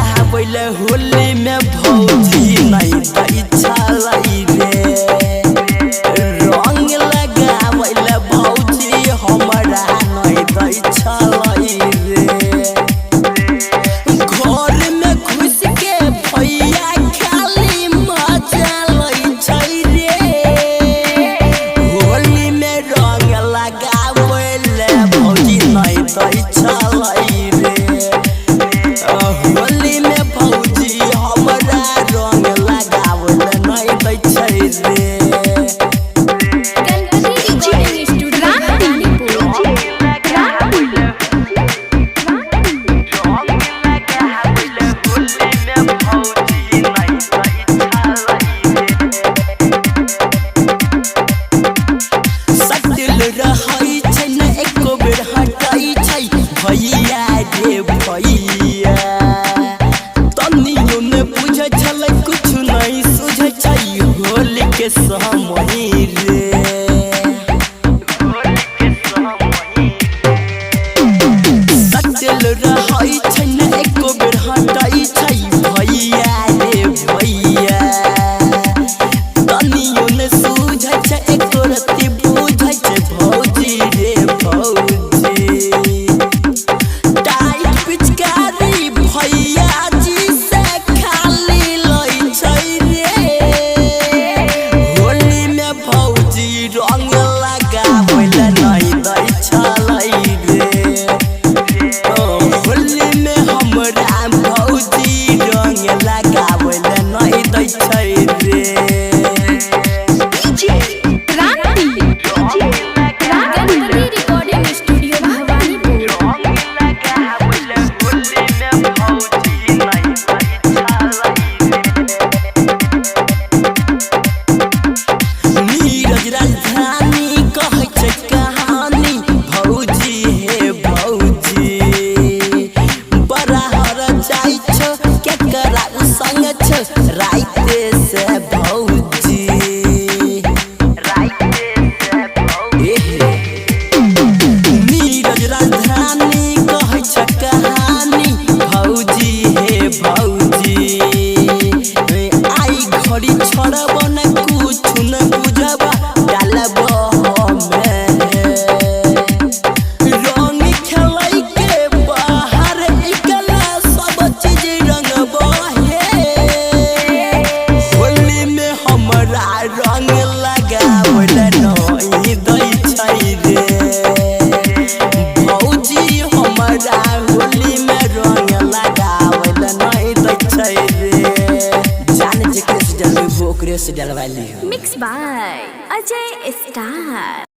होली में भौजी नहीं इच्छा लई रे रंग लगावैले भौजी हमरा नहीं इच्छा लई रे घर में घुस के भैया खाली मजा लई छै रे होली में रंग लगावैले भौजी नहीं इच्छा लई रे होली में भौजी हमरा रंग लगावल नहीं दै छै रे गणपति स्टूडियो राजधानी सटल रहै छै न एको बेर हटै छै भैया रे भैया तनियो ने बुझै छलै कुछ नहीं सुझै छै होली के समय रे सटल रहै छै न एको बेर हटै छै भैया रे भैया तनियो ने सुझै छै एको रति बुझै छै भौजी रे भौजी टाइट पिचकारी भैया जी से खाली लई छै रे होली में भौजी रंग लगावैले नहीं दै छलै रे होली में हमरा भौजी रंग लगावैले नहीं दै छै रे गणपति रिकॉर्डिंग स्टूडियो भवानीपुर नीरज राजधानी कहै छै कहानी भौजी हे भौजी बड़ा हर जाइ छ केकरा संग छ राइते से भौजी नीरज राजधानी कहै छै कहानी भौजी हे भौजी आई घड़ी छोड़ब न कुछ न बुझब डालब हमें रंग खेलै के बाहर निकला सब चीज रंगब हे होली में हमरा रंग लगावैले नहीं दै छै रे भौजी हमरा होली में रंग लगावैले नहीं दै छै रे जान जेकरे से डलबै ओकरे से डलवा ली मिक्स बाय अजय स्टार।